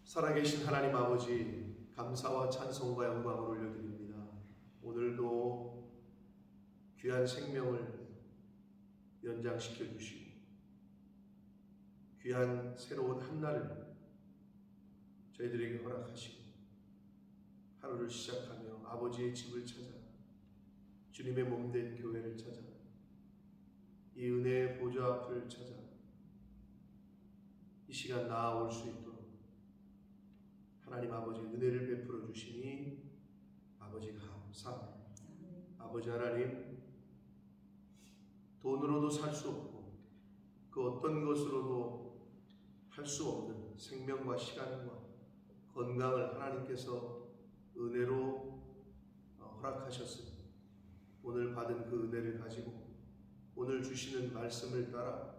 살아계신 하나님 아버지, 감사와 찬송과 영광을 올려드립니다. 오늘도 귀한 생명을 연장시켜 주시고 귀한 새로운 한날을 저희들에게 허락하시고 하루를 시작하며 아버지의 집을 찾아 주님의 몸된 교회를 찾아 이 은혜의 보좌 앞을 찾아 이 시간 나아올 수 있도록 하나님 아버지 은혜를 베풀어 주시니 아버지 감사합니다. 아버지 하나님, 돈으로도 살 수 없고 그 어떤 것으로도 할 수 없는 생명과 시간과 건강을 하나님께서 은혜로 허락하셨습니다. 오늘 받은 그 은혜를 가지고 오늘 주시는 말씀을 따라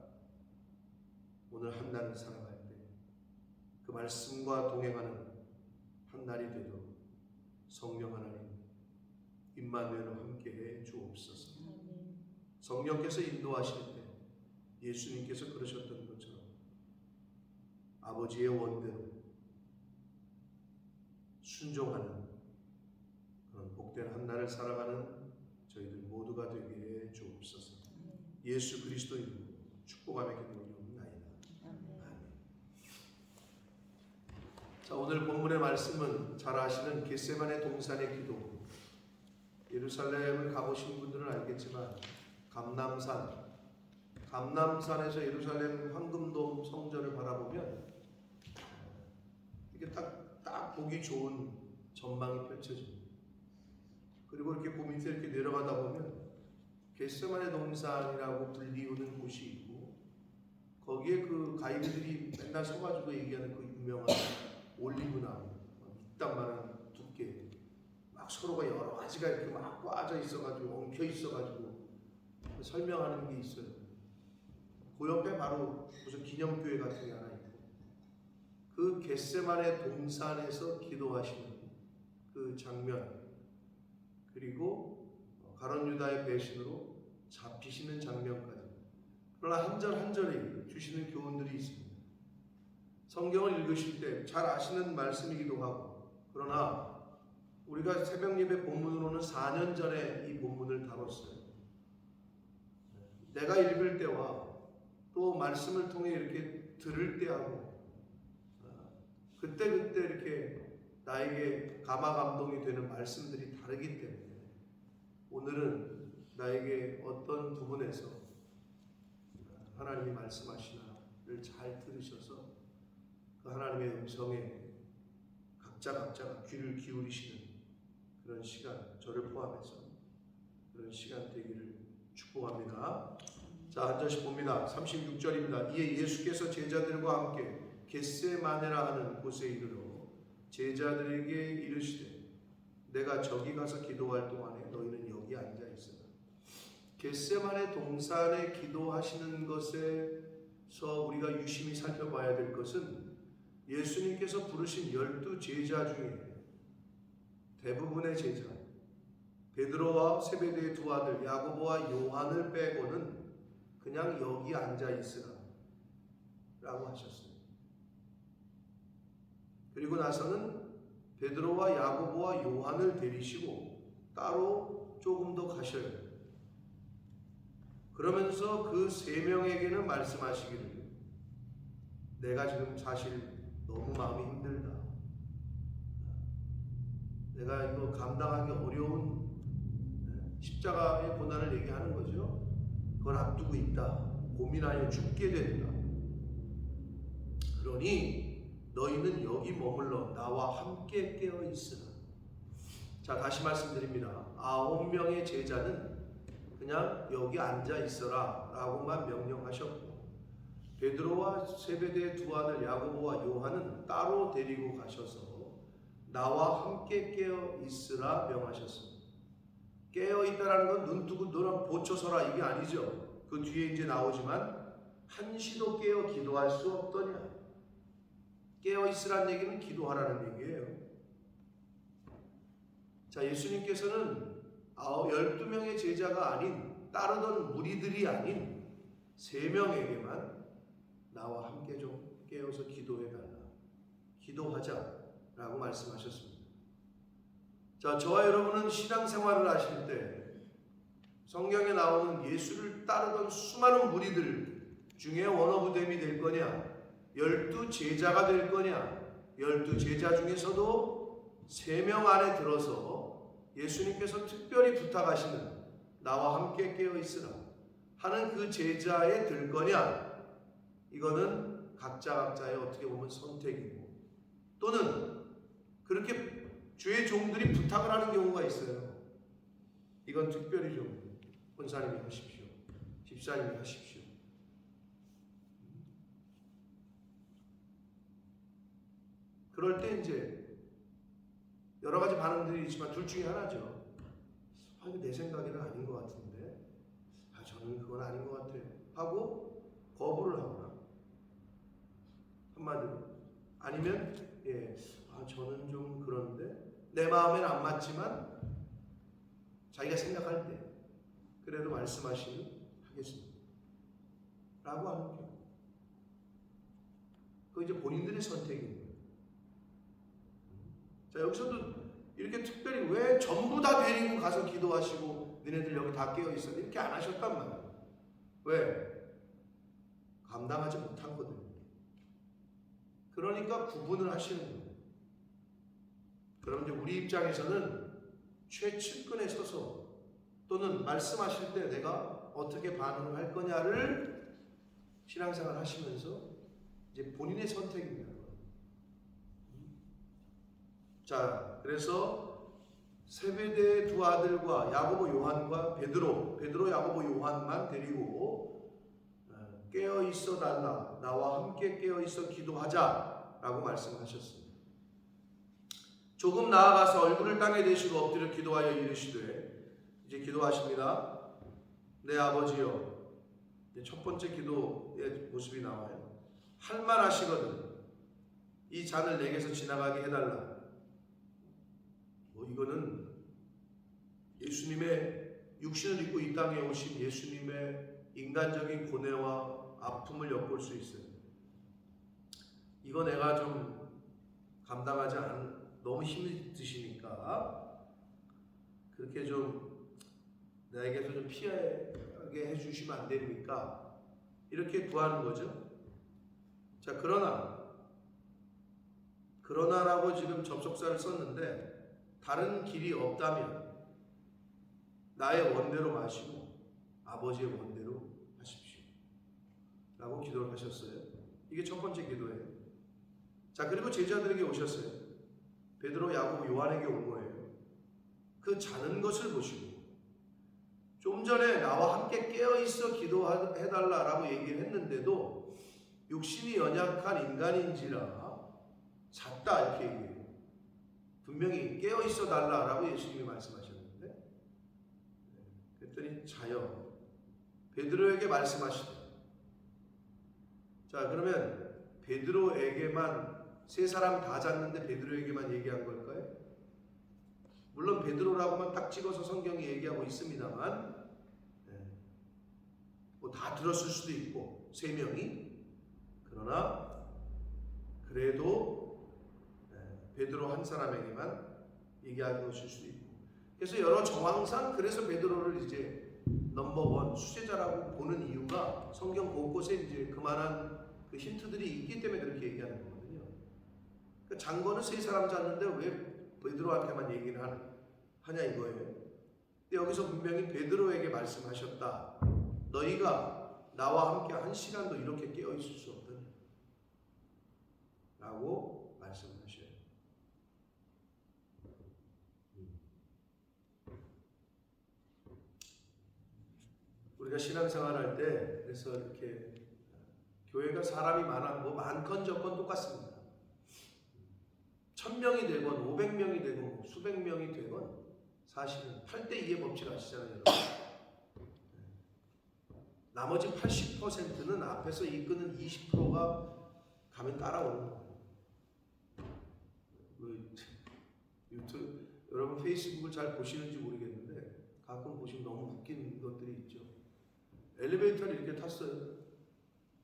오늘 한 날을 살아갈 때 그 말씀과 동행하는 한 날이 되도록 성령 하나님 임마누엘과 함께해 주옵소서. 성령께서 인도하실 때 예수님께서 그러셨던 것처럼 아버지의 원대로 순종하는 그런 복된 한 날을 살아가는 저희들 모두가 되게 해 주옵소서. 예수 그리스도 이름으로 축복하며 기도하옵나이다. 아멘. 자, 오늘 본문의 말씀은 잘 아시는 겟세마네 동산의 기도. 예루살렘을 가보신 분들은 알겠지만 감남산에서 예루살렘 황금돔 성전을 바라보면 이게 딱 보기 좋은 전망이 펼쳐집니다. 그리고 이렇게 그 밑에 이렇게 내려가다 보면 겟세마네 동산이라고 불리우는 곳이 있고 거기에 그 가이드들이 맨날 서가지고 얘기하는 그 유명한 올리브나무 이딴만한 두께 막 서로가 여러 가지가 이렇게 막 꽈져 있어가지고 엉켜 있어가지고 설명하는 게 있어요. 그 옆에 바로 무슨 기념교회 같은 게 하나 있고 그 겟세마네 동산에서 기도하시는 그 장면, 그리고 가룟 유다의 배신으로 잡히시는 장면까지, 그러나 한 절 한 절에 주시는 교훈들이 있습니다. 성경을 읽으실 때 잘 아시는 말씀이기도 하고, 그러나 우리가 새벽 예배 본문으로는 4년 전에 이 본문을 다뤘어요. 내가 읽을 때와 또 말씀을 통해 이렇게 들을 때하고 그때 이렇게 나에게 감화 감동이 되는 말씀들이 다르기 때문에 오늘은 나에게 어떤 부분에서 하나님이 말씀하시나를 잘 들으셔서 그 하나님의 음성에 각자가 귀를 기울이시는 그런 시간, 저를 포함해서 그런 시간 되기를 축복합니다. 자, 한 절씩 봅니다. 36절입니다. 이에 예수께서 제자들과 함께 겟세마네라 하는 곳에 이르러 제자들에게 이르시되 내가 저기 가서 기도할 동안에 너희는 여기 앉아 있으라. 겟세마네 동산에 기도하시는 것에서 우리가 유심히 살펴봐야 될 것은 예수님께서 부르신 12 제자 중에 대부분의 제자, 베드로와 세베대의 두 아들 야고보와 요한을 빼고는 그냥 여기 앉아 있으라 라고 하셨어요. 그리고 나서는 베드로와 야고보와 요한을 데리시고 따로 조금 더 가셔요. 그러면서 그 세 명에게는 말씀하시기를 내가 지금 사실 너무 마음이 힘들다. 내가 이거 감당하기 어려운 십자가의 고난을 얘기하는 거죠. 그걸 앞두고 있다. 고민하여 죽게 된다. 그러니 너희는 여기 머물러 나와 함께 깨어 있으라. 자, 다시 말씀드립니다. 9명의 제자는 그냥 여기 앉아 있어라 라고만 명령하셨고 베드로와 세베대의 두 아들 야고보와 요한은 따로 데리고 가셔서 나와 함께 깨어 있으라 명하셨습니다. 깨어 있다라는 건 눈 뜨고 너랑 보초서라 이게 아니죠. 그 뒤에 이제 나오지만 한시도 깨어 기도할 수 없더냐. 깨어 있으라는 얘기는 기도하라는 얘기예요. 자, 예수님께서는 12명의 제자가 아닌 따르던 무리들이 아닌 3명에게만 나와 함께 좀 깨어서 기도해달라. 기도하자. 찾자라고 말씀하셨습니다. 자, 저와 여러분은 신앙생활을 하실 때 성경에 나오는 예수를 따르던 수많은 무리들 중에 원어브댐이 될 거냐, 12제자가 될 거냐, 12제자 중에서도 3명 안에 들어서 예수님께서 특별히 부탁하시는 나와 함께 깨어있으라 하는 그 제자에 들 거냐, 이거는 각자의 어떻게 보면 선택이고, 또는 그렇게 주의 종들이 부탁을 하는 경우가 있어요. 이건 특별히 좀 권사님이 하십시오, 집사님이 하십시오. 그럴 때 이제 여러 가지 반응들이 있지만 둘 중에 하나죠. 이거 내 생각에는 아닌 것 같은데, 저는 그건 아닌 것 같아요 하고 거부를 하거나, 한마디로, 아니면 저는 좀 그런데 내 마음에는 안 맞지만 자기가 생각할 때 그래도 말씀하시면 하겠습니다 라고 하는 경우, 그거 이제 본인들의 선택입니다. 자, 여기서도 이렇게 특별히 왜 전부 다 데리고 가서 기도하시고 너네들 여기 다 깨어있어 이렇게 안 하셨단 말이에요. 왜? 감당하지 못하거든요. 그러니까 구분을 하시는 거예요. 그럼 이제 우리 입장에서는 최측근에 서서 또는 말씀하실 때 내가 어떻게 반응을 할 거냐를 신앙생활 하시면서 이제 본인의 선택입니다. 자, 그래서 세베대의 두 아들과 야고보, 요한과 베드로, 야고보, 요한만 데리고 깨어 있어 달라, 나와 함께 깨어 있어 기도하자라고 말씀하셨습니다. 조금 나아가서 얼굴을 땅에 대시고 엎드려 기도하여 이르시되, 이제 기도하십니다. 내 아버지여, 첫 번째 기도의 모습이 나와요. 할 말 하시거든 이 잔을 내게서 지나가게 해달라. 이거는 예수님의 육신을 입고 이 땅에 오신 예수님의 인간적인 고뇌와 아픔을 엿볼 수 있어요. 이거 내가 좀 감당하지 않은, 너무 힘이 드시니까 그렇게 좀 나에게서 좀 피하게 해주시면 안 됩니까? 이렇게 구하는 거죠. 자, 그러나라고 지금 접속사를 썼는데, 다른 길이 없다면 나의 원대로 마시고 아버지의 원대로 하십시오 라고 기도를 하셨어요. 이게 첫 번째 기도예요. 자, 그리고 제자들에게 오셨어요. 베드로, 야고보, 요한에게 온 거예요. 그 자는 것을 보시고, 좀 전에 나와 함께 깨어있어 기도해달라라고 얘기를 했는데도 육신이 연약한 인간인지라 잤다 이렇게 얘기해요. 분명히 깨어있어 달라라고 예수님이 말씀하셨는데, 그랬더니 자요. 베드로에게 말씀하시다. 자, 그러면 베드로에게만, 세 사람 다 잤는데 베드로에게만 얘기한 걸까요? 물론 베드로라고만 딱 찍어서 성경이 얘기하고 있습니다만, 뭐 다 들었을 수도 있고, 세 명이. 그러나 그래도 베드로 한 사람에게만 얘기한 것일 수도 있고, 그래서 여러 정황상 그래서 베드로를 이제 넘버원 수제자라고 보는 이유가 성경 곳곳에 이제 그만한 그 힌트들이 있기 때문에 그렇게 얘기하는 거거든요. 그러니까 장거는 세 사람 잤는데 왜 베드로한테만 얘기를 하냐 이거예요. 근데 여기서 분명히 베드로에게 말씀하셨다. 너희가 나와 함께 한 시간도 이렇게 깨어 있을 수 없더냐 라고 말씀하셔요. 우리가 신앙생활할 때, 그래서 이렇게 교회가 사람이 많건 적건 똑같습니다. 1000명이 되건 500명이 되건 수백 명이 되건 사실은 8대2의 법칙 아시잖아요, 여러분. 나머지 80%는 앞에서 이끄는 20%가 가면 따라오는 거예요. 유튜브, 여러분 페이스북을 잘 보시는지 모르겠는데 가끔 보시면 너무 웃긴 것들이 있죠. 엘리베이터를 이렇게 탔어요.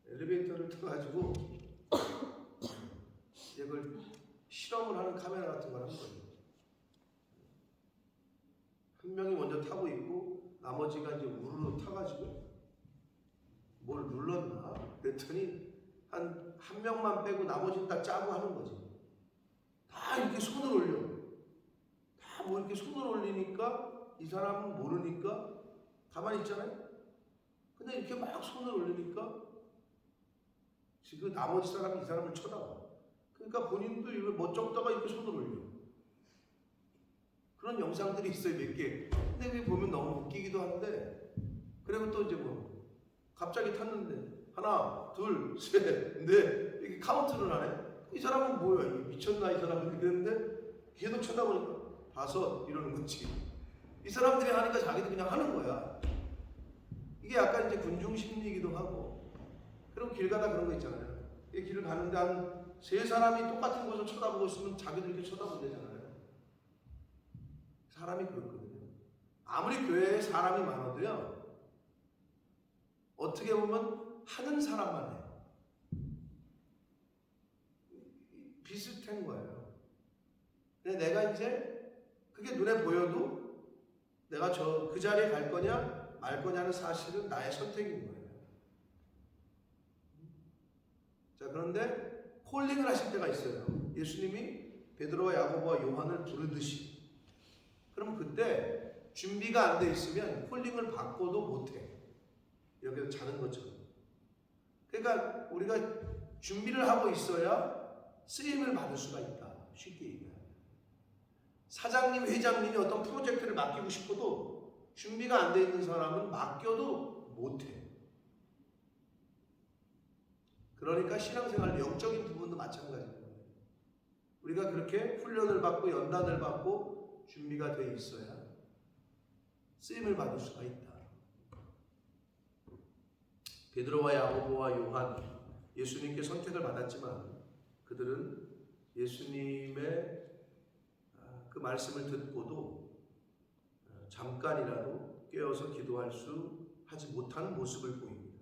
엘리베이터를 타가지고 이걸 실험을 하는 카메라 같은 걸 한 거예요. 한 명이 먼저 타고 있고 나머지가 이제 우르르 타가지고 뭘 눌렀나 그랬더니 한 명만 빼고 나머지는 다 짜고 하는 거지. 다 이렇게 손을 올려. 다 뭐 이렇게 손을 올리니까 이 사람은 모르니까 가만히 있잖아요. 근데 이렇게 막 손을 올리니까 지금 나머지 사람이 이 사람을 쳐다봐. 그러니까 본인도 이걸 멋쩍다가 이렇게 손을 올려. 그런 영상들이 있어요, 몇 개. 근데 그게 보면 너무 웃기기도 한데, 그리고 또 이제 뭐 갑자기 탔는데 하나, 둘, 셋, 넷 이렇게 카운트를 하네. 이 사람은 뭐야? 미쳤나 이 사람은? 그랬는데 계속 쳐다보니까 다섯 이러는 거지. 이 사람들이 하니까 자기도 그냥 하는 거야. 이게 약간 이제 군중 심리이기도 하고. 그리고 길 가다 그런 거 있잖아요. 이 길을 가는데 한 세 사람이 똑같은 곳을 쳐다보고 있으면 자기도 이렇게 쳐다본대잖아요. 사람이 그렇거든요. 아무리 교회에 사람이 많아도요, 어떻게 보면 하는 사람만 해요. 비슷한 거예요. 근데 내가 이제 그게 눈에 보여도 내가 그 자리에 갈 거냐 말 거냐는 사실은 나의 선택인 거예요. 자, 그런데 콜링을 하실 때가 있어요. 예수님이 베드로와 야고보와 요한을 부르듯이. 그럼 그때 준비가 안 돼 있으면 콜링을 받고도 못해. 이렇게 자는 것처럼. 그러니까 우리가 준비를 하고 있어야 쓰임을 받을 수가 있다. 쉽게 얘기합니다. 사장님, 회장님이 어떤 프로젝트를 맡기고 싶어도 준비가 안 돼 있는 사람은 맡겨도 못해. 그러니까 신앙생활 영적인 부분도 마찬가지입니다. 우리가 그렇게 훈련을 받고 연단을 받고 준비가 돼 있어야 쓰임을 받을 수가 있다. 베드로와 야고보와 요한, 예수님께 선택을 받았지만 그들은 예수님의 그 말씀을 듣고도 잠깐이라도 깨어서 기도할 수 하지 못하는 모습을 보입니다.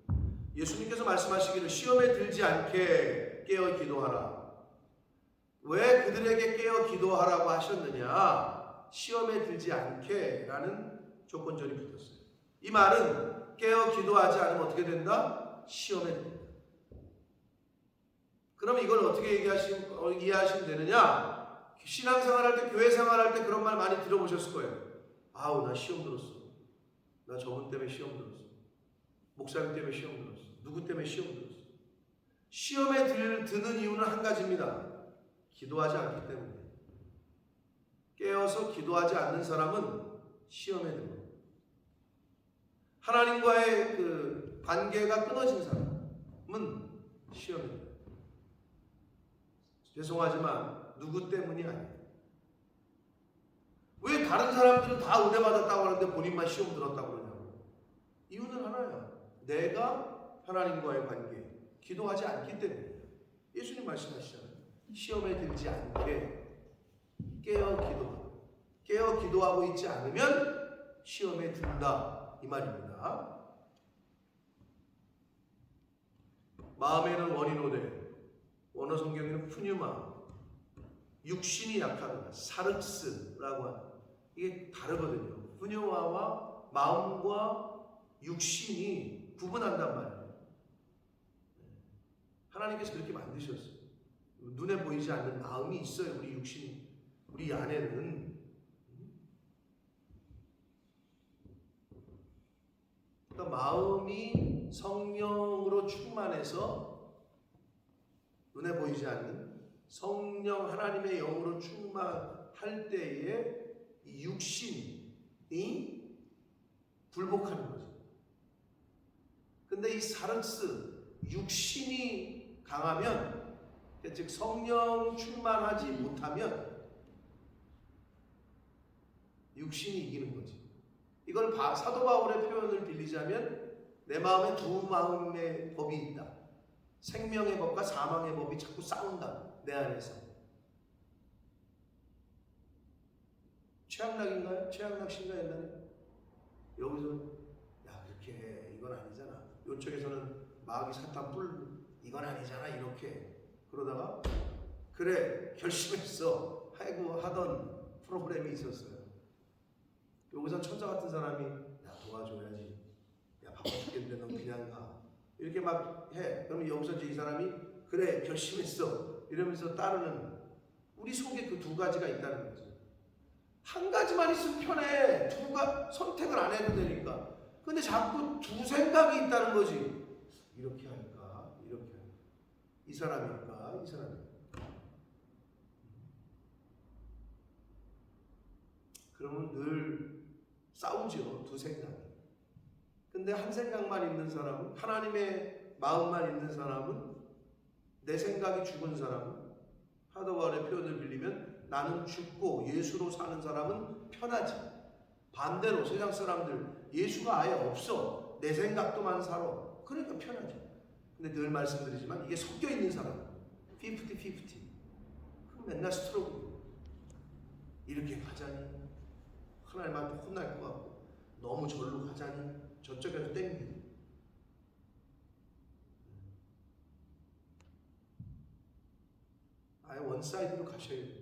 예수님께서 말씀하시기를 시험에 들지 않게 깨어 기도하라. 왜 그들에게 깨어 기도하라고 하셨느냐? 시험에 들지 않게 라는 조건절이 붙었어요. 이 말은 깨어 기도하지 않으면 어떻게 된다? 시험에 든다. 그럼 이걸 어떻게 이해하시면 되느냐? 신앙생활할 때, 교회 생활할 때 그런 말 많이 들어보셨을 거예요. 아우, 나 시험 들었어. 나 저분 때문에 시험 들었어. 목사님 때문에 시험 들었어. 누구 때문에 시험 들었어. 시험에 드는 이유는 한 가지입니다. 기도하지 않기 때문에. 깨어서 기도하지 않는 사람은 시험에 듭니다. 하나님과의 그 관계가 끊어진 사람은 시험에 듭니다. 죄송하지만 누구 때문이 아니에요. 왜 다른 사람들은 다 은혜 받았다고 하는데 본인만 시험 들었다고 그러냐고. 이유는 하나야. 내가 하나님과의 관계, 기도하지 않기 때문에. 예수님 말씀하시잖아요. 시험에 들지 않게 깨어 기도하라. 깨어 기도하고 있지 않으면 시험에 든다. 이 말입니다. 마음에는 원인오되 원어 성경에는 푸뉴마, 육신이 약하다. 사륵스라고 하는 이게 다르거든요. 푸뉴마와 마음과 육신이 구분한단 말이에요. 하나님께서 그렇게 만드셨어요. 눈에 보이지 않는 마음이 있어요. 우리 육신, 우리 안에는. 그러니까 마음이 성령으로 충만해서 눈에 보이지 않는 성령 하나님의 영으로 충만할 때에 이 육신이 굴복하는 거죠. 근데 이 사륵스, 육신이 강하면, 즉 성령 충만하지 못하면 육신이 이기는 거지. 이걸 사도 바울의 표현을 빌리자면 내 마음에 두 마음의 법이 있다. 생명의 법과 사망의 법이 자꾸 싸운다. 내 안에서. 최악락인가요? 최악락신가 옛날에? 여기서 야 그렇게 이건 아니잖아. 요쪽에서는 마귀 사탄 뿔 이건 아니잖아. 이렇게 그러다가 그래 결심했어 하고 하던 프로그램이 있었어요. 여기서 천사 같은 사람이 야 도와줘야지, 야 바빠 죽겠는데 넌 그냥 가, 이렇게 막 해. 그러면 여기서 이제 이 사람이 그래 결심했어 이러면서 따르는, 우리 속에 그 두 가지가 있다는 거죠. 한 가지만 있으면 편해. 선택을 안 해도 되니까. 근데 자꾸 두 생각이 있다는 거지. 이렇게 할까? 이렇게 할까? 이 사람일까? 이 사람일까? 그러면 늘 싸우죠. 두 생각이. 근데 한 생각만 있는 사람은, 하나님의 마음만 있는 사람은, 내 생각이 죽은 사람은, 하더war의 표현을 빌리면 나는 죽고 예수로 사는 사람은 편하지. 반대로 세상 사람들 예수가 아예 없어, 내 생각도만 살아, 그러니까 편하죠. 근데 늘 말씀드리지만 이게 섞여 있는 사람, 50-50, 그럼 맨날 스트로크. 이렇게 가자니 하나님한테 혼날 것 같고, 너무 절로 가자니 저쪽에서 땡기고. 아예 원사이드로 가셔야 돼요.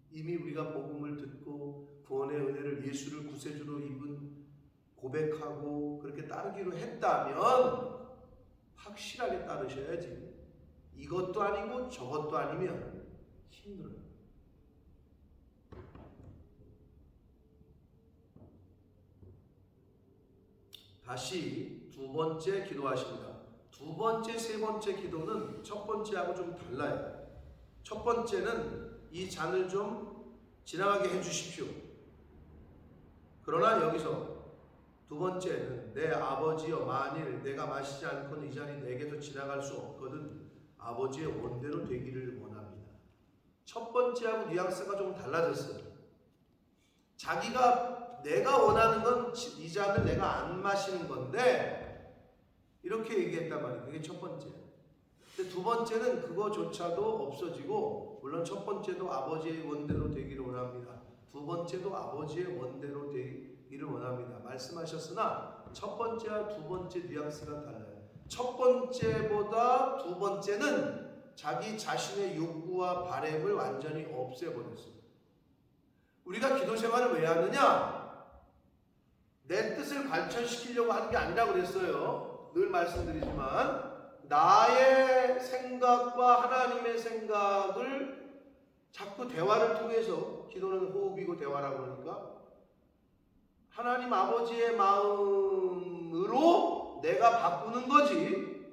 이미 우리가 복음을 듣고 구원의 은혜를, 예수를 구세주로 입은 고백하고 그렇게 따르기로 했다면 확실하게 따르셔야지. 이것도 아니고 저것도 아니면 힘들어요. 다시 두 번째 기도하십니다. 두 번째, 세 번째 기도는 첫 번째하고 좀 달라요. 첫 번째는 이 잔을 좀 지나가게 해주십시오. 그러나 여기서 두 번째는 내 아버지여, 만일 내가 마시지 않고는 이 잔이 내게서 지나갈 수 없거든 아버지의 원대로 되기를 원합니다. 첫 번째하고 뉘앙스가 좀 달라졌어요. 내가 원하는 건 이 잔을 내가 안 마시는 건데 이렇게 얘기했단 말이에요. 그게 첫 번째. 근데 두 번째는 그거조차도 없어지고, 물론 첫 번째도 아버지의 원대로 되기를 원합니다. 두 번째도 아버지의 원대로 되기를 원합니다. 말씀하셨으나 첫 번째와 두 번째 뉘앙스가 달라요. 첫 번째보다 두 번째는 자기 자신의 욕구와 바램을 완전히 없애버렸어요. 우리가 기도 생활을 왜 하느냐? 내 뜻을 관철시키려고 하는 게 아니라 그랬어요. 늘 말씀드리지만 나의 생각과 하나님의 생각을 자꾸 대화를 통해서, 기도는 호흡이고 대화라고 그러니까 하나님 아버지의 마음으로 내가 바꾸는 거지.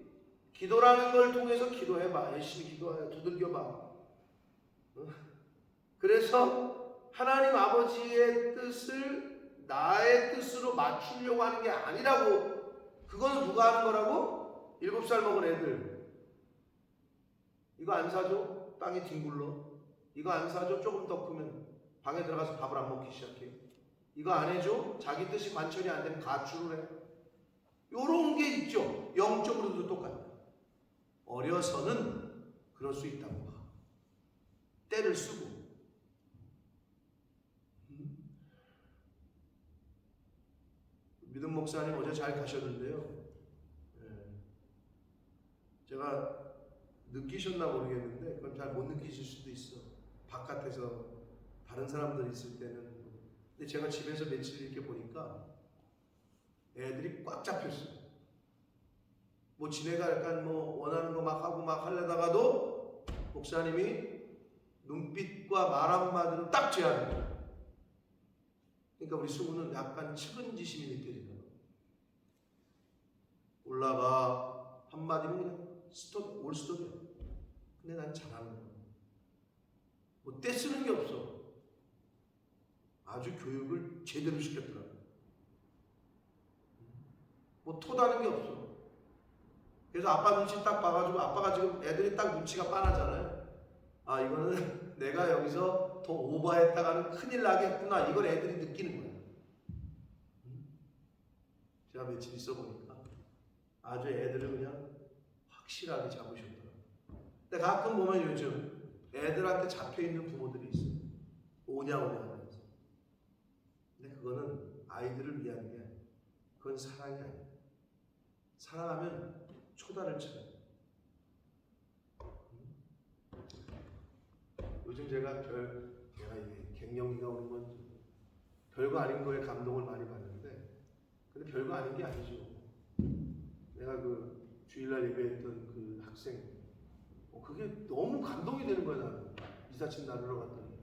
기도라는 걸 통해서 기도해봐. 열심히 기도해. 두들겨봐. 그래서 하나님 아버지의 뜻을 나의 뜻으로 맞추려고 하는 게 아니라고. 그거는 누가 하는 거라고? 7살 먹은 애들. 이거 안 사줘? 땅에 뒹굴러. 이거 안 사줘? 조금 더 크면 방에 들어가서 밥을 안 먹기 시작해. 이거 안 해줘? 자기 뜻이 관철이 안 되면 가출을 해. 요런 게 있죠. 영적으로도 똑같아요. 어려서는 그럴 수 있다고 봐. 때를 쓰고. 믿음 목사님 어제 잘 가셨는데요. 제가 느끼셨나 모르겠는데 그건 잘 못 느끼실 수도 있어. 바깥에서 다른 사람들 있을 때는. 근데 제가 집에서 며칠 이렇게 보니까 애들이 꽉 잡혔어요. 뭐 지네가 약간 뭐 원하는 거 막 하고 막 하려다가도 목사님이 눈빛과 말 한마디로 딱 제압해요. 그러니까 우리 수구는 약간 측은지심이 느껴지더라고요. 올라가 한마디면 그냥 스톱, 올스톱이야. 근데 난 잘하는 거야. 뭐 떼쓰는 게 없어. 아주 교육을 제대로 시켰더라고요. 뭐 토다는 게 없어. 그래서 아빠 눈치 딱 봐가지고, 아빠가 지금 애들이 딱 눈치가 빠르잖아요. 아, 이거는 내가 여기서 더 오버했다가는 큰일 나겠구나. 이걸 애들이 느끼는 거예요. 제가 며칠 있어 보니까 아주 애들을 그냥 확실하게 잡으셨더라고요. 근데 가끔 보면 요즘 애들한테 잡혀있는 부모들이 있어요. 오냐오냐 하면서. 근데 그거는 아이들을 위한 게 아니에요. 그건 사랑이 아니에요. 사랑하면 초다를 쳐요. 요즘 제가 이게 갱년기가 오는 건지 별거 아닌 거에 감동을 많이 받는데, 근데 별거 아닌 게 아니죠. 내가 그 주일날 예배했던 그 학생, 그게 너무 감동이 되는 거야. 나는 이사짐 나누러 갔더니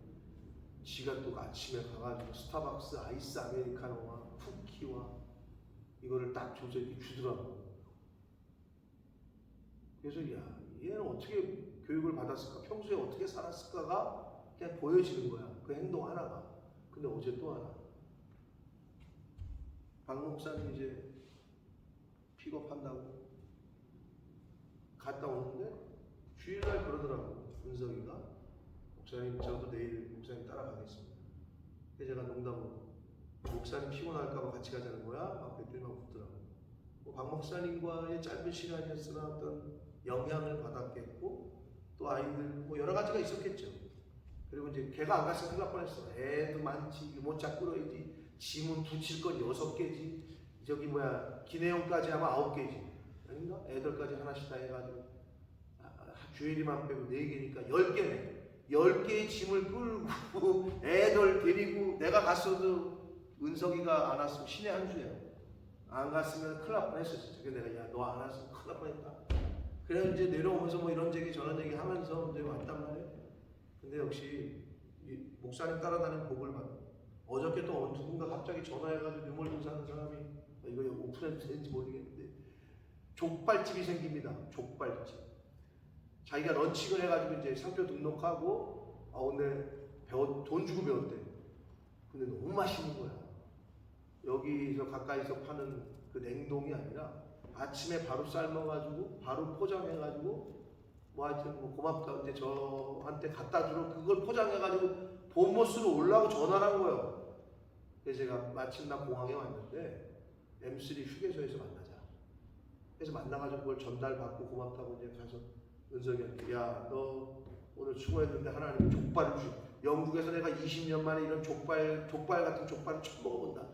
지가 또 아침에 가가지고 스타벅스 아이스 아메리카노와 쿠키와 이거를 딱 줘서 이렇게 주더라고. 그래서 야, 얘는 어떻게 교육을 받았을까, 평소에 어떻게 살았을까가 그냥 보여지는 거야, 그 행동 하나가. 근데 어제 또 하나, 박 목사님 이제 픽업한다고 갔다 오는데 주일날 그러더라고, 은석이가 목사님 저도 내일 목사님 따라가겠습니다. 그래서 제가 농담으로 목사님 피곤할까봐 같이 가자는 거야? 막 그랬더니 막 웃더라고. 박 목사님과의 짧은 시간이었으나 어떤 영향을 받았겠고, 또 아이들 여러 가지가 있었겠죠. 그리고 이제 걔가 안 갔으면 큰일 날 뻔했어. 애도 많지, 유모차 끌어야지, 짐은 붙일 건 6개지, 기내용까지 하면 9개지, 아닌가? 애들까지 하나씩 다 해가지고 주일이만 빼고 4개니까 10개네. 10개의 짐을 끌고 애들 데리고, 내가 갔어도 은석이가 안 왔으면 신의 한 수야. 안 갔으면 큰일 날 뻔했어 진짜. 그래서 내가 야, 너 안 왔으면 큰일 날 뻔했다. 그래서 이제 내려오면서 이런 얘기 저런 얘기 하면서 이제 왔단 말이에요. 근데 역시 목사님 따라다니는 복을 받아. 어저께 또 누군가 갑자기 전화해가지고 유몰동 사는 사람이, 이거 오픈해도 되는지 모르겠는데, 족발집이 생깁니다. 족발집. 자기가 런칭을 해가지고 이제 상표 등록하고, 오늘 돈 주고 배웠대. 근데 너무 맛있는 거야. 여기서 가까이서 파는 그 냉동이 아니라 아침에 바로 삶아가지고 바로 포장해가지고, 하여튼 고맙다, 이제 저한테 갖다 주러 그걸 포장해가지고 본모스로 올라오고 전화를 한 거예요. 그래서 제가 마침 나 공항에 왔는데 M3 휴게소에서 만나자. 그래서 만나가지고 그걸 전달받고 고맙다고 이제 가서 은석이한테, 야, 너 오늘 수고했는데 하나님이 족발을 주시. 영국에서 내가 20년 만에 이런 족발 같은 족발을 처음 먹어본다.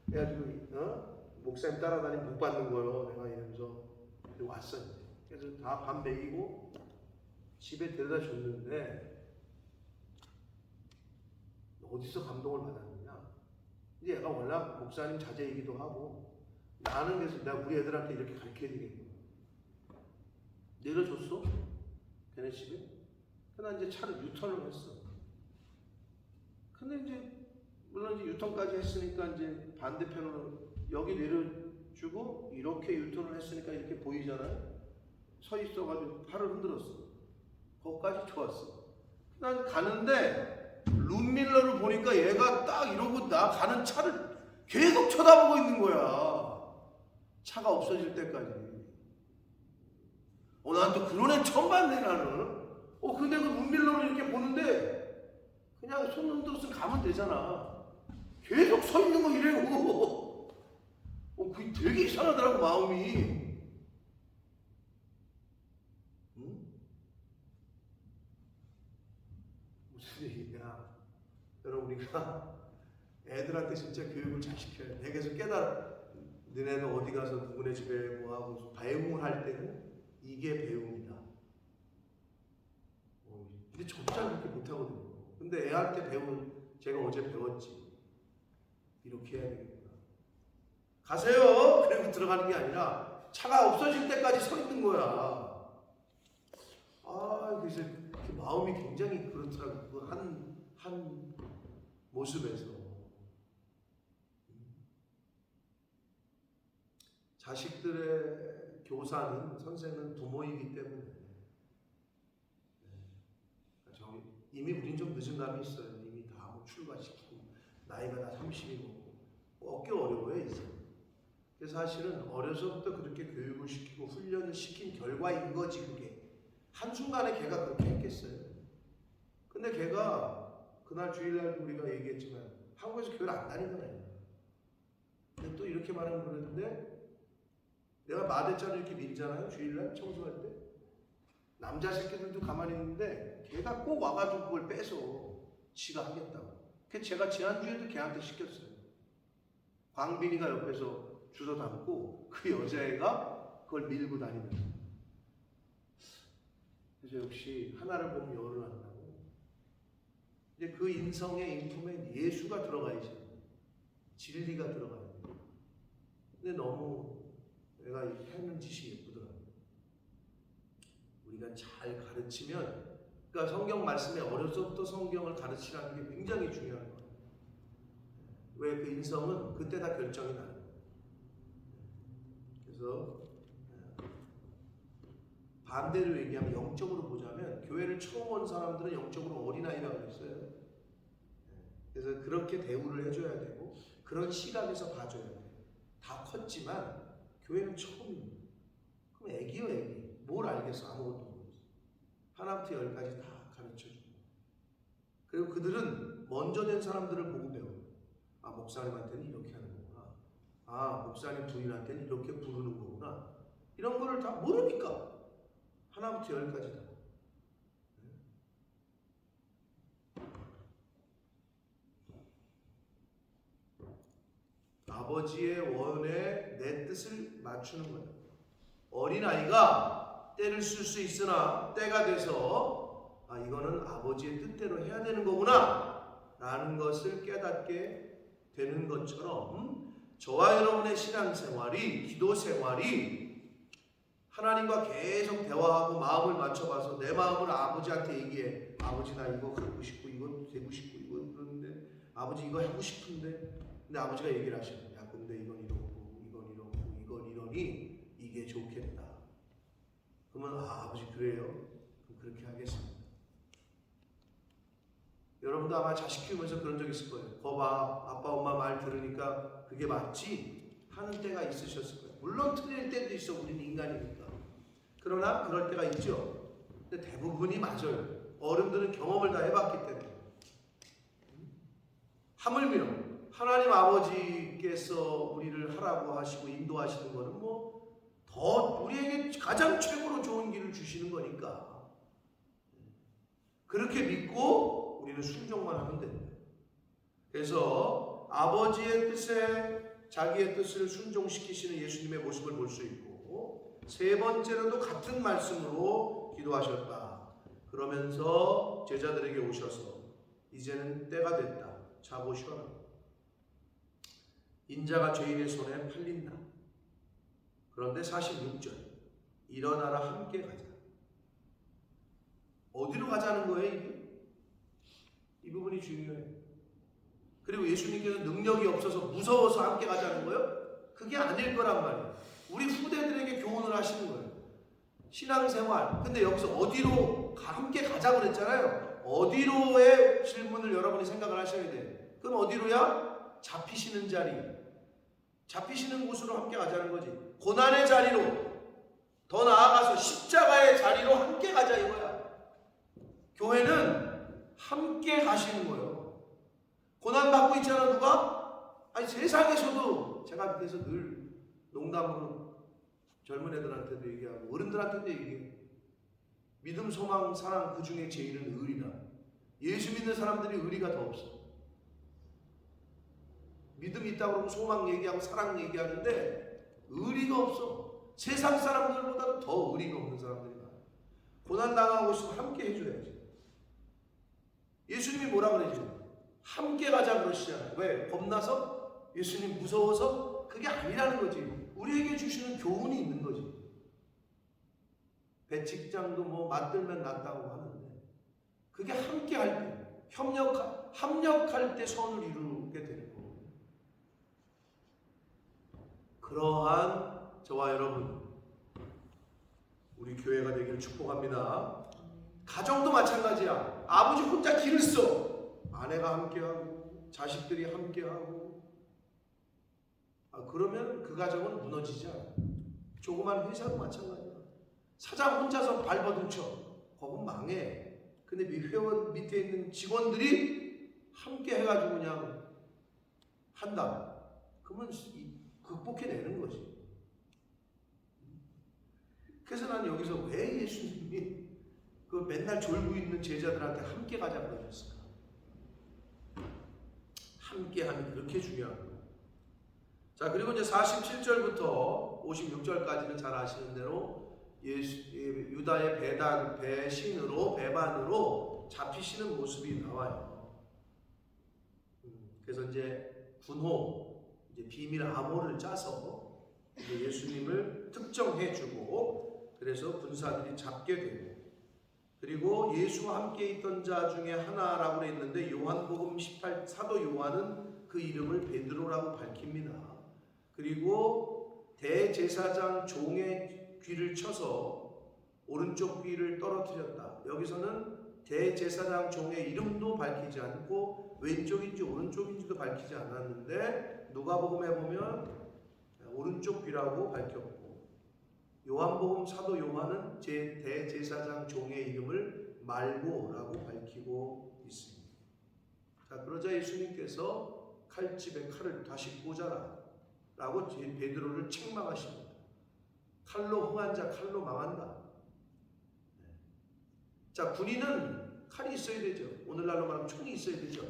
그래가지고 목사님 따라다니면 복 받는 거예요. 내가 이러면서 왔어. 그래서 다 밥 먹이고 집에 데려다 줬는데, 어디서 감동을 받았느냐? 근데 얘가 워낙 목사님 자제이기도 하고, 나는 그래서 내가 우리 애들한테 이렇게 가르쳐야 되겠구나. 내려줬어? 걔네 집에? 그러나 이제 차를 유턴을 했어. 근데 이제 물론 이제 유턴까지 했으니까 이제 반대편으로 여기 내려주고 이렇게 유턴을 했으니까 이렇게 보이잖아요. 서 있어가지고 팔을 흔들었어. 거기까지 좋았어. 난 가는데 룸밀러를 보니까 얘가 딱 이러고 나 가는 차를 계속 쳐다보고 있는 거야. 차가 없어질 때까지. 난 또 그런 애 처음 봤네, 나는. 근데 그 룸밀러를 이렇게 보는데 그냥 손 흔들었으면 가면 되잖아. 계속 서 있는 거 이래고. 그게 되게 이상하더라고, 마음이. 무슨 얘기냐. 여러분, 우리가 애들한테 진짜 교육을 잘 시켜야 돼. 내게서 너네는 어디 가서 누구네 집에 뭐하고 배웅을 할 때는 이게 배움이다. 근데 저도 잘 그렇게 못하거든요. 근데 애한테 제가 어제 배웠지. 이렇게 해야 되겠구나. 가세요! 그리고 들어가는 게 아니라 차가 없어질 때까지 서 있는 거야. 그래서 그 마음이 굉장히 그렇더라고요. 그 한 모습에서. 자식들의 교사는, 선생은 부모이기 때문에 이미 우린 좀 늦은 감이 있어요. 이미 다 출가시키고 나이가 다 30이고 꽤 어려워요 이제. 그래서 사실은 어려서부터 그렇게 교육을 시키고 훈련을 시킨 결과인 거지. 그게 한순간에 걔가 그렇게 했겠어요. 근데 걔가 그날 주일날 우리가 얘기했지만 한국에서 교회를 안 다니잖아요. 근데 또 이렇게 말하면 그러는데, 내가 마대자루 이렇게 밀잖아요, 주일날 청소할 때. 남자 새끼들도 가만히 있는데 걔가 꼭 와가지고 그걸 빼서 지가 하겠다고. 그래서 제가 지난주에도 걔한테 시켰어요. 광빈이가 옆에서 주워 담고 그 여자애가 그걸 밀고 다니면서. 그래서 역시 하나를 보면 열을 안다고. 근데 그 인성의 인품에 예수가 들어가야지. 진리가 들어가야 돼. 근데 너무 내가 하는 짓이 예쁘더라. 우리가 잘 가르치면, 그러니까 성경 말씀에 어려서부터 성경을 가르치라는 게 굉장히 중요한 거예요. 왜? 그 인성은 그때 다 결정이 나는 거예요. 그래서 반대로 얘기하면, 영적으로 보자면 교회를 처음 온 사람들은 영적으로 어린아이라고 그랬어요. 그래서 그렇게 대우를 해줘야 되고 그런 시각에서 봐줘야 돼요. 다 컸지만 교회는 처음이에요. 그럼 애기요, 애기. 뭘 알겠어? 아무것도 모르겠어. 하나부터 열까지 다 가르쳐주고, 그리고 그들은 먼저 된 사람들을 보고 배워요. 아, 목사님한테는 이렇게 하는 거구나. 아, 목사님 부인한테는 이렇게 부르는 거구나. 이런 거를 다 모르니까 하나부터 열까지 다. 아버지의 원에 내 뜻을 맞추는 거예요. 어린아이가 때를 쓸 수 있으나 때가 돼서 아, 이거는 아버지의 뜻대로 해야 되는 거구나 라는 것을 깨닫게 되는 것처럼, 저와 여러분의 신앙생활이, 기도생활이 하나님과 계속 대화하고 마음을 맞춰봐서 내 마음을 아버지한테 얘기해. 아버지, 나 이거 갖고 싶고 이거 되고 싶고 이거 그러는데 아버지 이거 하고 싶은데, 근데 아버지가 얘기를 하시는, 야 근데 이건 이렇고 이건 이렇고 이건 이러니 이게 좋겠다. 그러면 아, 아버지 그래요? 그럼 그렇게 하겠습니다. 여러분도 아마 자식 키우면서 그런 적 있을 거예요. 거봐, 아빠 엄마 말 들으니까 그게 맞지? 하는 때가 있으셨을 거예요. 물론 틀릴 때도 있어. 우리는 인간이니까. 그러나 그럴 때가 있죠. 근데 대부분이 맞아요. 어른들은 경험을 다 해봤기 때문에. 하물며 하나님 아버지께서 우리를 하라고 하시고 인도하시는 거는 뭐 더 우리에게 가장 최고로 좋은 길을 주시는 거니까 그렇게 믿고 우리는 순종만 하면 됩니다. 그래서 아버지의 뜻에 자기의 뜻을 순종시키시는 예수님의 모습을 볼 수 있고, 세 번째로도 같은 말씀으로 기도하셨다. 그러면서 제자들에게 오셔서 이제는 때가 됐다. 자고 쉬어라. 인자가 죄인의 손에 팔린다. 그런데 46절, 일어나라 함께 가자. 어디로 가자는 거예요 이게? 이 부분이 중요해요. 그리고 예수님께서 능력이 없어서 무서워서 함께 가자는 거예요? 그게 아닐 거란 말이에요. 우리 후대들에게 교훈을 하시는 거예요. 신앙생활. 근데 여기서 어디로 함께 가자고 그랬잖아요. 어디로의 질문을 여러분이 생각을 하셔야 돼요. 그럼 어디로야? 잡히시는 자리. 잡히시는 곳으로 함께 가자는 거지. 고난의 자리로, 더 나아가서 십자가의 자리로 함께 가자 이거야. 교회는 함께 가시는 거예요. 고난받고 있잖아 누가? 아니 세상에서도, 제가 그래서 늘 농담으로 젊은 애들한테도 얘기하고 어른들한테도 얘기해. 믿음, 소망, 사랑 그 중에 제일은 의리다. 예수 믿는 사람들이 의리가 더 없어. 믿음이 있다고 그러고 소망 얘기하고 사랑 얘기하는데 의리가 없어. 세상 사람들보다는 더 의리가 없는 사람들이 많아. 고난당하고 있으면 함께 해줘야지. 예수님이 뭐라 그러죠? 함께 가자 그러시잖아요. 왜? 겁나서? 예수님 무서워서? 그게 아니라는 거지. 우리에게 주시는 교훈이 있는 거지. 배직장도 뭐 맞들면 낫다고 하는데 그게 함께 할 때, 합력할 때 선을 이루게 되는 거고. 그러한 저와 여러분, 우리 교회가 되기를 축복합니다. 가정도 마찬가지야. 아버지 혼자 길을 써. 아내가 함께하고 자식들이 함께하고. 그러면 그 가정은 무너지지 않아. 조그만 회사도 마찬가지야. 사장 혼자서 발버둥 쳐. 거긴 망해. 근데 회원 밑에 있는 직원들이 함께 해가지고 그냥 한다. 그러면 극복해내는 거지. 그래서 난 여기서 왜 예수님이 그 맨날 졸고 있는 제자들한테 함께 가자 그러셨을까? 함께하는 그렇게 중요한 거예요. 자, 그리고 이제 47절부터 56절까지는 잘 아시는 대로 유다의 배반으로 잡히시는 모습이 나와요. 그래서 이제 군호, 이제 비밀 암호를 짜서 이제 예수님을 특정해주고, 그래서 군사들이 잡게 되고, 그리고 예수와 함께 있던 자 중에 하나라고 그랬는데 요한복음 18 사도 요한은 그 이름을 베드로라고 밝힙니다. 그리고 대제사장 종의 귀를 쳐서 오른쪽 귀를 떨어뜨렸다. 여기서는 대제사장 종의 이름도 밝히지 않고 왼쪽인지 오른쪽인지도 밝히지 않았는데 누가복음에 보면 오른쪽 귀라고 밝혔고, 요한복음 사도 요한은 대제사장 종의 이름을 말고라고 밝히고 있습니다. 자, 그러자 예수님께서 칼집에 칼을 다시 꽂아라 라고 베드로를 책망하십니다. 칼로 흥한 자 칼로 망한다. 자, 군인은 칼이 있어야 되죠. 오늘날로 말하면 총이 있어야 되죠.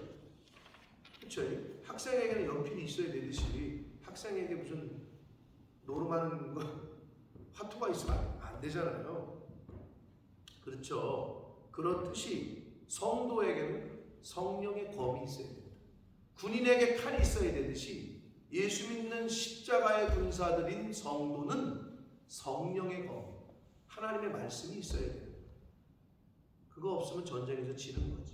그렇죠? 학생에게는 연필이 있어야 되듯이 학생에게 무슨 노름하는 거 화투가 있으면 안 되잖아요. 그렇죠? 그렇듯이 성도에게는 성령의 검이 있어야 됩니다. 군인에게 칼이 있어야 되듯이 예수 믿는 십자가의 군사들인 성도는 성령의 검, 하나님의 말씀이 있어야 돼요. 그거 없으면 전쟁에서 지는 거지.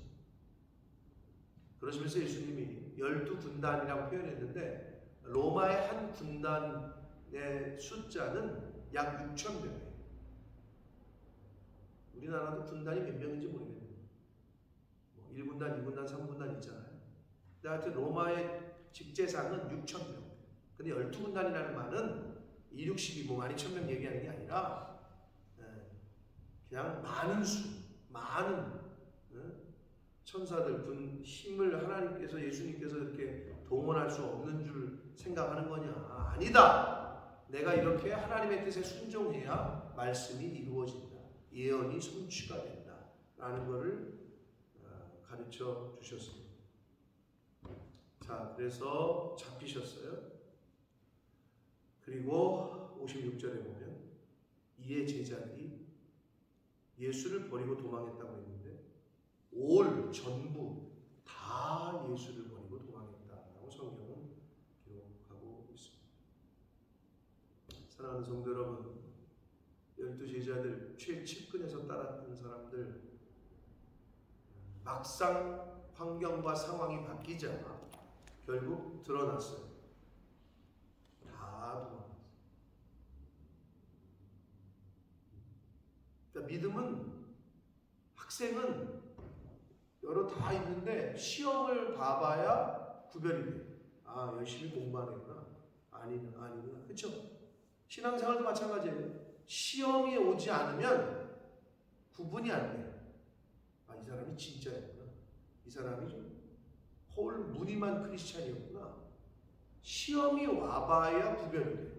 그러시면서 예수님이 12군단이라고 표현했는데 로마의 한 군단의 숫자는 약 6,000명이에요. 우리나라도 군단이 몇 명인지 모르겠네요. 1군단, 2군단, 3군단 있잖아요. 근데 하여튼 로마의 직제상은 6,000명. 근데 12군단이라는 말은 2, 6, 12, 12,000명 얘기하는 게 아니라 그냥 많은 수, 많은 천사들, 군 힘을 하나님께서, 예수님께서 이렇게 동원할 수 없는 줄 생각하는 거냐? 아니다. 내가 이렇게 하나님의 뜻에 순종해야 말씀이 이루어진다. 예언이 성취가 된다. 라는 것을 가르쳐 주셨습니다. 자, 그래서 잡히셨어요. 그리고 56절에 보면 이에 제자들이 예수를 버리고 도망했다고 했는데 올 전부 다 예수를 버리고 도망했다라고 성경은 기록하고 있습니다. 사랑하는 성도 여러분, 12제자들 최측근에서 따랐던 사람들, 막상 환경과 상황이 바뀌자 결국 드러났어요. 다 도망갔어요. 그러니까 믿음은, 학생은 여러 다 있는데 시험을 봐봐야 구별이 돼요. 아, 열심히 공부하는구나. 아니구나. 그렇죠? 신앙생활도 마찬가지예요. 시험이 오지 않으면 구분이 안 돼요. 아, 이 사람이 진짜였구나. 이 사람이 좀 홀 무늬만 크리스찬이었구나. 시험이 와봐야 구별이 돼요.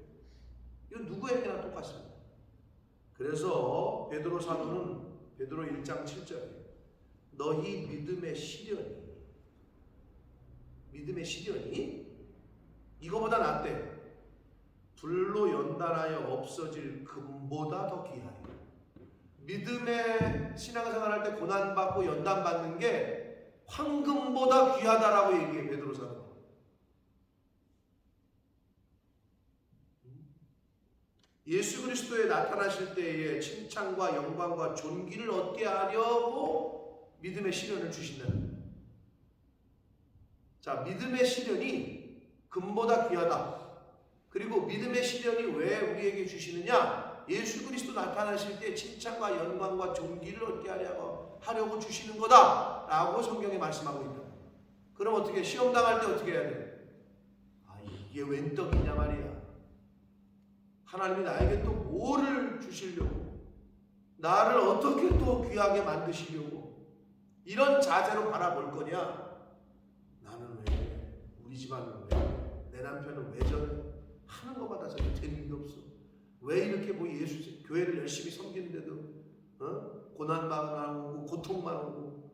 이건 누구에게나 똑같습니다. 그래서 베드로 사도는 베드로 1장 7절에 너희 믿음의 시련이 이거보다 낫대. 불로 연단하여 없어질 금보다 더 귀하여. 믿음의 신앙생활할 때 고난받고 연단받는 게 황금보다 귀하다라고 얘기해 베드로 사도. 예수 그리스도에 나타나실 때에 칭찬과 영광과 존귀를 얻게 하려고 믿음의 시련을 주신다는 거예요. 자, 믿음의 시련이 금보다 귀하다. 그리고 믿음의 시련이 왜 우리에게 주시느냐? 예수 그리스도 나타나실 때 칭찬과 영광과 존귀를 얻게 하려고 주시는 거다 라고 성경에 말씀하고 있다. 그럼 어떻게, 시험 당할 때 어떻게 해야 돼? 아, 이게 웬 떡이냐 말이야. 하나님이 나에게 또 뭐를 주시려고, 나를 어떻게 또 귀하게 만드시려고, 이런 자세로 바라볼 거냐? 나는 왜, 우리 집안은 왜, 내 남편은 왜 저래? 하는 것마다 저게 되는 게 없어. 왜 이렇게 뭐 예수 교회를 열심히 섬기는데도 고난만 오고 고통만 오고.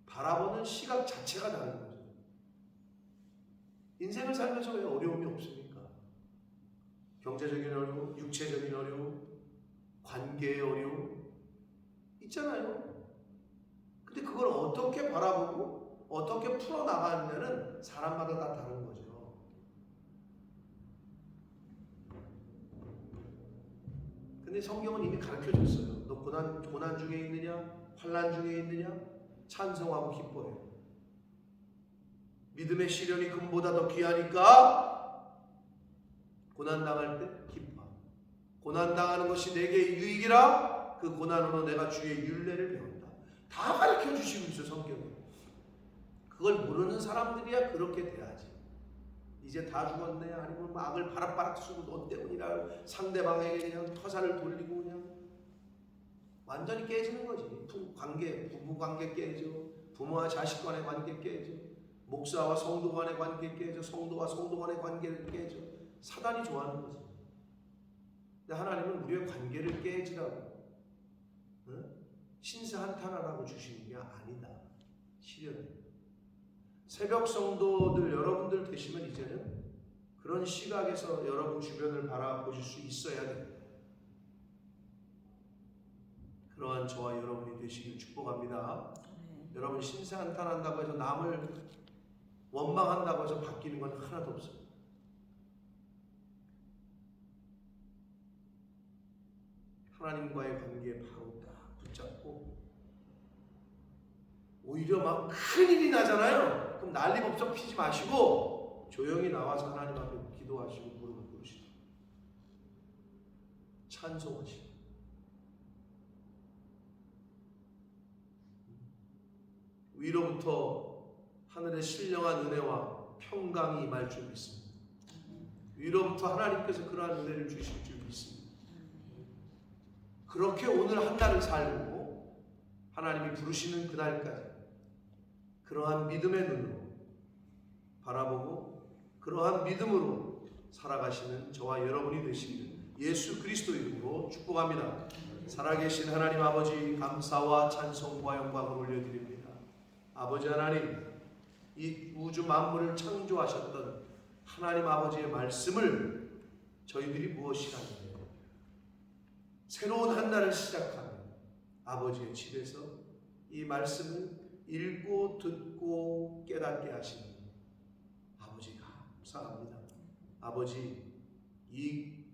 바라보는 시각 자체가 다른 거죠. 인생을 살면서 왜 어려움이 없습니까? 경제적인 어려움, 육체적인 어려움, 관계의 어려움 있잖아요. 근데 그걸 어떻게 바라보고 어떻게 풀어나가느냐는 사람마다 다 다른 거죠. 근데 성경은 이미 가르쳐줬어요. 너 고난 중에 있느냐? 환난 중에 있느냐? 찬송하고 기뻐해. 믿음의 시련이 금보다 더 귀하니까 고난 당할 때 기뻐. 고난 당하는 것이 내게 유익이라 그 고난으로 내가 주의 율례를 배운다. 다 가르쳐 주시고 있어 성경이. 그걸 모르는 사람들이야 그렇게 돼야지. 이제 다 죽었네 아니면 악을 바락바락 쓰고 너 때문이라 상대방에게 그냥 터사를 돌리고 그냥 완전히 깨지는 거지. 부부 관계 깨져. 부모와 자식 간의 관계 깨져. 목사와 성도 간의 관계 깨져. 성도와 성도 간의 관계를 깨져. 사단이 좋아하는 거지. 근데 하나님은 우리의 관계를 깨지라고 신세한탄하라고 주시는 게 아니다. 시련은. 새벽 성도들 여러분들 되시면 이제는 그런 시각에서 여러분 주변을 바라보실 수 있어야 됩니다. 그러한 저와 여러분이 되시길 축복합니다. 여러분 신세한탄한다고 해서 남을 원망한다고 해서 바뀌는 건 하나도 없어요. 하나님과의 관계에 바로 딱 붙잡고 오히려 막 큰일이 나잖아요. 그럼 난리법석 피지 마시고 조용히 나와서 하나님 앞에 기도하시고 무릎을 꿇으시고 찬송하시고 위로부터 하늘의 신령한 은혜와 평강이 임할 줄 믿습니다. 위로부터 하나님께서 그러한 은혜를 주실 줄 믿습니다. 그렇게 오늘 한 달을 살고 하나님이 부르시는 그날까지 그러한 믿음의 눈으로 바라보고 그러한 믿음으로 살아가시는 저와 여러분이 되시기를 예수 그리스도 이름으로 축복합니다. 살아계신 하나님 아버지 감사와 찬송과 영광을 올려드립니다. 아버지 하나님 이 우주 만물을 창조하셨던 하나님 아버지의 말씀을 저희들이 무엇이라는데 새로운 한 달을 시작하는 아버지의 집에서 이 말씀을 읽고 듣고 깨닫게 하시는 아버지 감사합니다. 아버지 이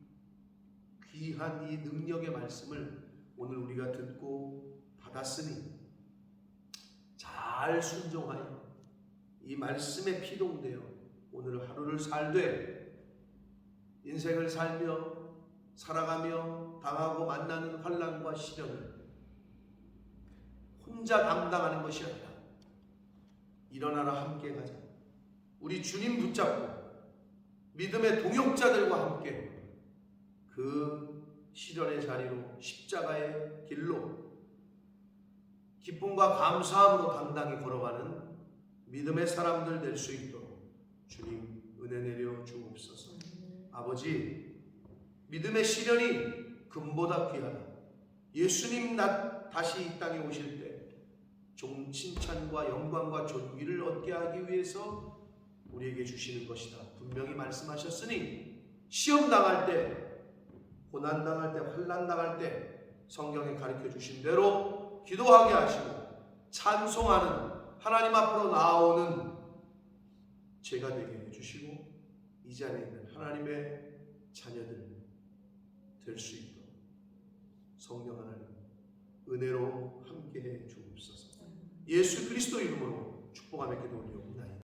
귀한 이 능력의 말씀을 오늘 우리가 듣고 받았으니 잘 순종하여 이 말씀에 피동되어 오늘 하루를 살되 인생을 살며 살아가며 당하고 만나는 환난과 시련을 혼자 감당하는 것이 아니라 일어나라 함께 가자. 우리 주님 붙잡고 믿음의 동역자들과 함께 그 시련의 자리로 십자가의 길로 기쁨과 감사함으로 당당히 걸어가는 믿음의 사람들 될 수 있도록 주님 은혜 내려 주옵소서. 아버지 믿음의 시련이 금보다 귀하다. 예수님 다시 이 땅에 오실 때 칭찬과 영광과 존귀를 얻게 하기 위해서 우리에게 주시는 것이다. 분명히 말씀하셨으니 시험 당할 때, 고난 당할 때, 환난 당할 때 성경에 가르쳐 주신 대로 기도하게 하시고 찬송하는 하나님 앞으로 나아오는 제가 되게 해주시고 이 자리에 있는 하나님의 자녀들 될 수 있도록 성령 하나님 은혜로 함께해 주옵소서. 예수 그리스도 이름으로 축복하며 기도 올리옵나이다.